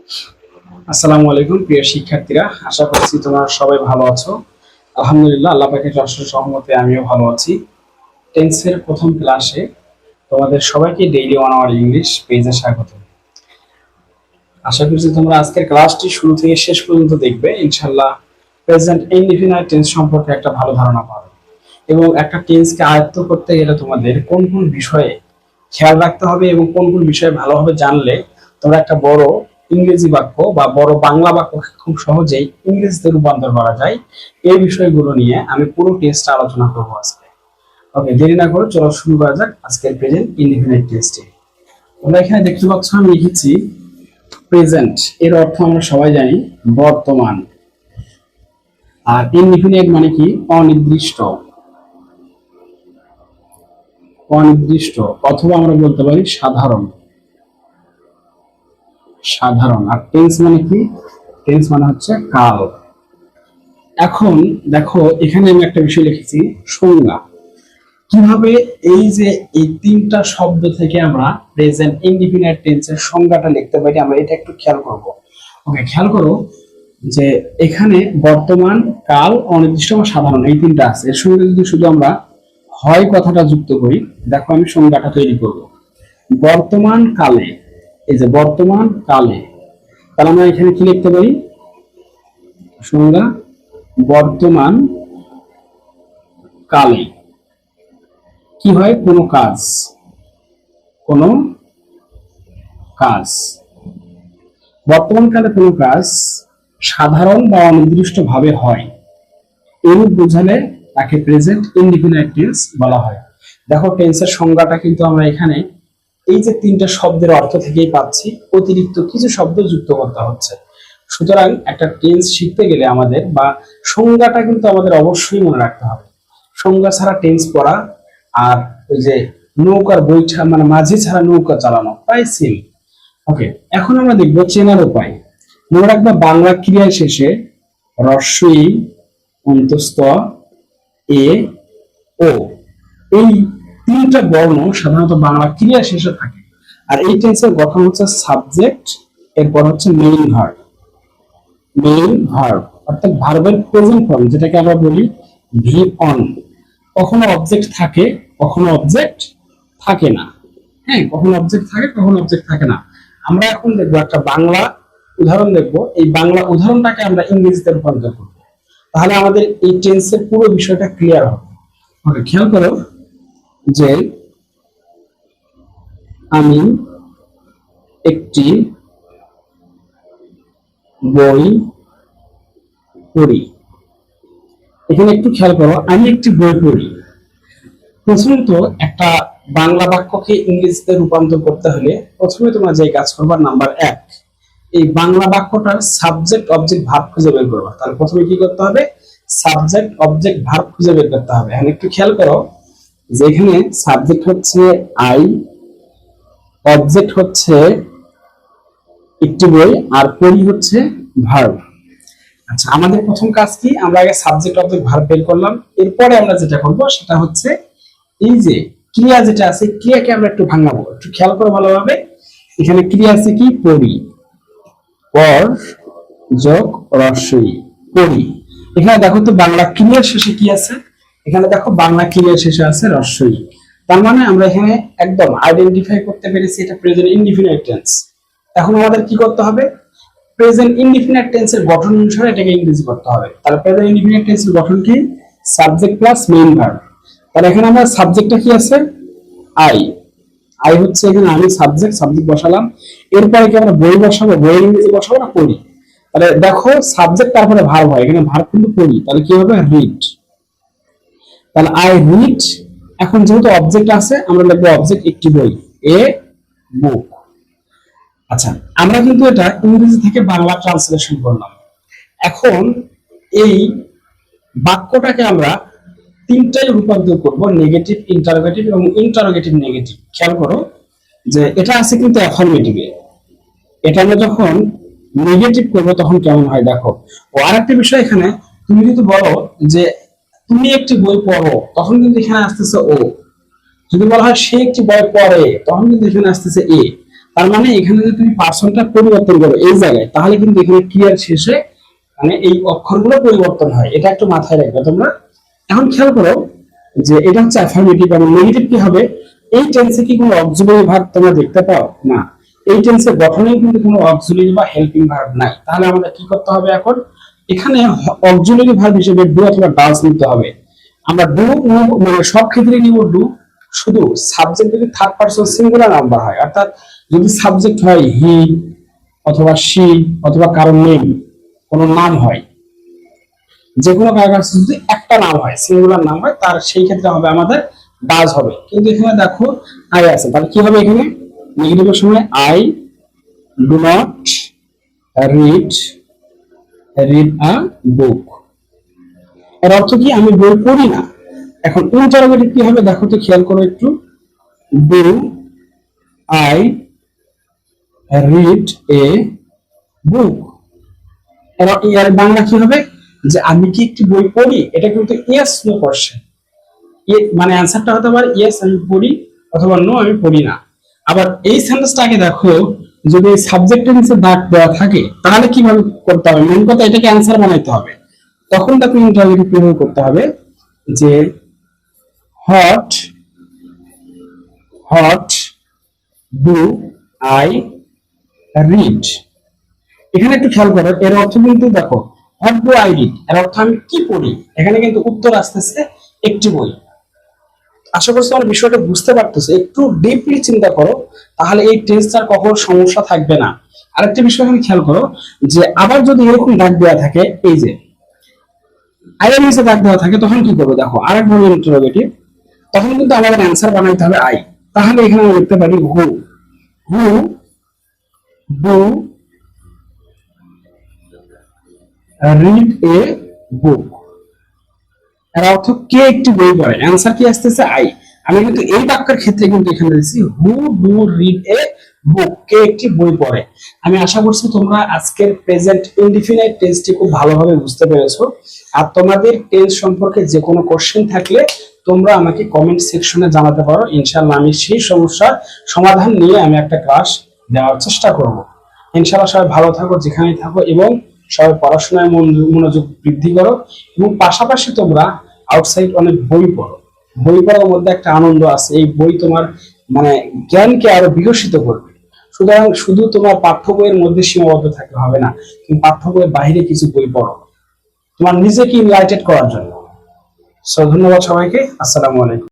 আসসালামু আলাইকুম প্রিয় শিক্ষার্থীরা, আশা করছি তোমরা সবাই ভালো আছো। আলহামদুলিল্লাহ, আল্লাহ পাকের অশেষ রহমতে আমিও ভালো আছি। টেন্সের প্রথম ক্লাসে তোমাদের সবাইকে ডেইলি 1 আওয়ার ইংলিশ পেজে স্বাগত। আশা করছি তোমরা আজকের ক্লাসটি শুরু থেকে শেষ পর্যন্ত দেখবে। ইনশাআল্লাহ প্রেজেন্ট ইনডিফিনাইট টেন্স সম্পর্কে একটা ভালো ধারণা পাবে এবং একটা টেন্সকে আয়ত্ত করতে গেলে তোমাদের কোন কোন বিষয়ে খেয়াল রাখতে হবে এবং কোন কোন বিষয়ে ভালোভাবে জানলে তোমরা একটা বড় ইংরেজি বাক্য বা বড় বাংলা বাক্য খুব সহজেই ইংরেজিতে রূপান্তর করা যায়, এই বিষয়গুলো নিয়ে আমি পুরো টেস্টটা আলোচনা করবো আজকে। ওকে, দেরি না করে চলো শুরু করা যাক আজকের প্রেজেন্ট ইনডিফিনাইট টেন্সটি। তোমরা এখানে দেখতে পাচ্ছ আমি লিখেছি প্রেজেন্ট, এর অর্থ আমরা সবাই জানি বর্তমান। আর ইনডিফিনাইট মানে কি? অনির্দিষ্ট। অনির্দিষ্ট অথবা আমরা বলতে পারি সাধারণ। সাধারণ। আর টেন্স মানে কি? টেন্স মানে হচ্ছে কাল। এখন দেখো এখানে আমি একটা বিষয় লিখেছি সংজ্ঞা। কিভাবে এই যে এই তিনটা শব্দ থেকে আমরা প্রেজেন্ট ইনডিফিনাইট টেন্সের সংজ্ঞাটা লিখতে পারি, আমরা এটা একটু খেয়াল করব। ওকে, খেয়াল করো যে এখানে বর্তমান, কাল, অনির্দিষ্ট এবং সাধারণ এই তিনটা আছে। এর সঙ্গে যদি শুধু আমরা হয় কথাটা যুক্ত করি, দেখো আমি সংজ্ঞাটা তৈরি করব। বর্তমান কালে, এই যে বর্তমান কালে, তাহলে আমরা এখানে কি লিখতে পারি? সংজ্ঞা বর্তমান কালে কি হয়? কোনো কাজ, কোনো কাজ। বর্তমান কালে কোনো কাজ সাধারণ বা অনির্দিষ্ট ভাবে হয়, এরূপ বোঝালে তাকে প্রেজেন্ট ইনডিফিনাইট টেন্স বলা হয়। দেখো টেন্সের সংজ্ঞাটা কিন্তু আমরা এখানে এই যে তিনটা শব্দের অর্থ থেকেই পাচ্ছি, অতিরিক্ত কিছু শব্দ যুক্ত করতে হচ্ছে। সুতরাং একটা টেন্স শিখতে গেলে আমাদের বা সংজ্ঞাটা কিন্তু আমাদের অবশ্যই মনে রাখতে হবে। সংজ্ঞা ছাড়া টেন্স পড়া আর ওই যে নৌকার বৈঠা মানে মাঝি ছাড়া নৌকা চালানো প্রায় সেম। ওকে, এখন আমরা দেখবো চেনার উপায়। মনে রাখবা বাংলা ক্রিয়া শেষে রস্বই, অন্তস্থ, এ, ও, এই তিনটা বর্ণ সাধারণত বাংলা ক্রিয়া শেষে থাকে। আর এই টেন্সের গঠন হচ্ছে সাবজেক্ট, এরপর হচ্ছে মেইন ভার্ব। মেইন ভার্ব অর্থাৎ ভার্বের প্রেজেন্ট ফর্ম, যেটাকে আমরা বলি ভি অন। কখনো অবজেক্ট থাকে, কখনো অবজেক্ট থাকে না। হ্যাঁ, কখনো অবজেক্ট থাকে, কখনো অবজেক্ট থাকে না। আমরা এখন দেখবো একটা বাংলা উদাহরণ দেখবো, এই বাংলা উদাহরণটাকে আমরা ইংরেজিতে রূপান্তর করবো, তাহলে আমাদের এই টেন্সের পুরো বিষয়টা ক্লিয়ার হবে। ওকে, খেয়াল করো যে আমি একটি বই পড়ি। এখানে একটু খেয়াল করো, আমি একটি বই পড়ি। প্রথমত একটা বাংলা বাক্যকে ইংরেজিতে রূপান্তর করতে হলে প্রথমে তোমরা যে কাজ করবা, নাম্বার 1, এই বাংলা বাক্যটার সাবজেক্ট অবজেক্ট ভার্ব খুঁজে বের করবা। তাহলে প্রথমে কি করতে হবে? সাবজেক্ট অবজেক্ট ভার্ব খুঁজে বের করতে হবে। এখন একটু খেয়াল করো যে এখানে সাবজেক্ট হচ্ছে আই, অবজেক্ট হচ্ছে একটি বই, আর পড়ি হচ্ছে ভার্ব। আচ্ছা, আমাদের প্রথম কাজ কি? আমরা আগে সাবজেক্ট অবজেক্ট ভার্ব বের করলাম। এরপরে আমরা যেটা করব সেটা হচ্ছে এই যে ক্রিয়া যেটা আছে, ক্রিয়াকে আমরা একটু ভাঙাবো। একটু খেয়াল করো ভালোভাবে, এখানে ক্রিয়া আছে কি? পড়ি, পর যোগ রস্বই, পড়ি। এখানে দেখো তো বাংলা ক্রিয়ার শেষে কি আছে? এখানে দেখো বাংলা ক্রিয়ার শেষে আছে রস্বই। তার মানে আমরা এখানে একদম আইডেন্টিফাই করতে পেরেছি এটা প্রেজেন্ট ইনডিফিনাইট টেন্স। এখন আমাদের কি করতে হবে? প্রেজেন্ট ইনডিফিনাইট টেন্সের গঠন অনুসারে এটাকে ইংরেজি করতে হবে। তাহলে প্রেজেন্ট ইনডিফিনাইট টেন্সের গঠন কি? Subject plus main verb. তাহলে এখানে আমরা সাবজেক্টটা কি আছে? আই। আই হচ্ছে এখানে আমি সাবজেক্ট, সাবজেক্ট বসালাম। এরপরে কি আমরা বই বসাবো? বই ইংরেজি বসাবো না পড়ি? তাহলে দেখো সাবজেক্ট তারপরে ভার্ব হয়, এখানে ভার্ব কিন্তু পড়ি। তাহলে কি হবে? রিড। তাহলে আই রিড। এখন যেহেতু অবজেক্ট আছে, আমরা লিখবো অবজেক্ট একটি বই, এ বুক। আচ্ছা, আমরা কিন্তু এটা ইংরেজি থেকে বাংলা ট্রান্সলেশন করলাম। এখন এই বাক্যটাকে আমরা তিনটাই রূপান্তর করব, নেগেটিভ, ইন্টারোগেটিভ এবং ইন্টারোগেটিভ নেগেটিভ। খেয়াল করো যে এটা আছে কিন্তু অ্যাফার্মেটিভে, এটা আমরা যখন নেগেটিভ করব তখন কেমন হয় দেখো। ও আরেকটা বিষয়, এখানে তুমি যদি বলো যে তুমি একটি বই পড়ো, তখন কিন্তু এখানে আসতেছে ও। যদি বলা হয় সে একটি বই পড়ে, তখন কিন্তু এখানে আসতেছে এ। তার মানে এখানে যদি তুমি পার্সনটা পরিবর্তন করো এই জায়গায়, তাহলে কিন্তু এখানে ক্রিয়ার শেষে মানে এই অক্ষরগুলো পরিবর্তন হয়। এটা একটু মাথায় রাখবে তোমরা। এখন খেয়াল করো যে এটা হচ্ছে অ্যাফার্মেটিভ, এবং নেগেটিভ কি হবে? এই টেন্সে কি কোনো অক্সিলারি ভার্ব তোমরা দেখতে পাও? না। এই টেন্সের গঠনেই কিন্তু কোনো অক্সিলারি বা হেল্পিং ভার্ব নাই। তাহলে আমাদের কি করতে হবে এখন? এখানে অক্সিলারি ভার্ব হিসেবে ডু অথবা ডাজ নিতে হবে। আমরা ডু মানে সব ক্ষেত্রে নিব ডু, শুধু সাবজেক্ট যদি থার্ড পারসন সিঙ্গুলার নাম্বার হয়, অর্থাৎ যদি সাবজেক্ট হয় হি অথবা শি অথবা কারোর নেম, কোনো নাম হয়, যে কোনো কারোর কাছে যদি একটা নাম হয়, সিঙ্গুলার নাম হয়, তার সেই ক্ষেত্রে হবে আমাদের ডাজ হবে। কিন্তু এখানে দেখো আই আছে, তাহলে কি হবে? এখানে নেগেটিভের সময় I do not read a book. এর অর্থ কি? আমি বই পড়ি না। এখন ইন্টারোগেটিভ কি হবে দেখো তো, খেয়াল করো একটু। ডু আই রিড এ বুক। এর বাংলা কি হবে? যে আমি কি একটি বই পড়ি? এটা কিন্তু ইয়েস নো কোশ্চেন। মানে অ্যান্সারটা হতে পারে ইয়েস আমি পড়ি, অথবা নো আমি পড়ি না। আবার এই সেন্টেন্সটাকে দেখো, যদি সাবজেক্টের নিচে দাগ দেওয়া থাকে তাহলে কিভাবে করতে হবে? মেন কথা এটাকে অ্যান্সার বানাইতে হবে। তখন তাকে ইন্টারোগেটিভ কিভাবে করতে হবে? যে hot hot do I read. এখানে একটু খেয়াল করো, এর অর্থ কিন্তু দেখো হোয়াট ডু আই রিড, এর অর্থ আমি কি পড়ি। এখানে কিন্তু উত্তর আসতেছে একটি বই। আশা করছি আমার বিষয়টা বুঝতে পারতেছে। একটু ডিপলি চিন্তা করো, তাহলে এই টেন্সটার কখনো সমস্যা থাকবে না। আরেকটা বিষয় এখানে খেয়াল করো, যে আবার যদি এরকম দাগ দেওয়া থাকে, এই যে আই এর নিচে দাগ দেওয়া থাকে, তখন কি করবো দেখো, আরেকভাবে ইন্টারোগেটিভ। তখন কিন্তু আমাদের অ্যান্সার বানাইতে হবে আই। তাহলে এখানে আমরা লিখতে পারি হু হু ডু রিড এ বুক। এর অর্থ কে একটি বই পড়ে। অ্যান্সার কি আসতেছে? আই। আমি কিন্তু এই বাক্যের ক্ষেত্রে কিন্তু এখানে দিচ্ছি হু ডু রিড এ বুক, কে একটি বই পড়ে। আমি আশা করছি তোমরা আজকের প্রেজেন্ট ইনডিফিনাইট টেন্সটি খুব ভালোভাবে বুঝতে পেরেছো। আর তোমাদের টেন্স সম্পর্কে যে কোনো কোশ্চেন থাকলে তোমরা আমাকে কমেন্ট সেকশনে জানাতে পারো। ইনশাআল্লাহ আমি সেই সমস্যার সমাধান নিয়ে আমি একটা ক্লাস দেওয়ার চেষ্টা করব। ইনশাআল্লাহ সবাই ভালো থাকো যেখানেই থাকো, এবং সবাই পড়াশোনায় মনোযোগ বৃদ্ধি করো, এবং পাশাপাশি তোমরা আউটসাইড অনেক বই পড়ো। বই পড়ার মধ্যে একটা আনন্দ আছে, এই বই তোমার মানে জ্ঞানকে আরো বিকশিত করবে। সুতরাং শুধু তোমার পাঠ্য বইয়ের মধ্যে সীমাবদ্ধ থাকতে হবে না, তুমি পাঠ্য বইয়ের বাইরে কিছু বই পড়ো তোমার নিজেকে ইনলাইটেড করার জন্য। সো ধন্যবাদ সবাইকে। আসসালামু আলাইকুম।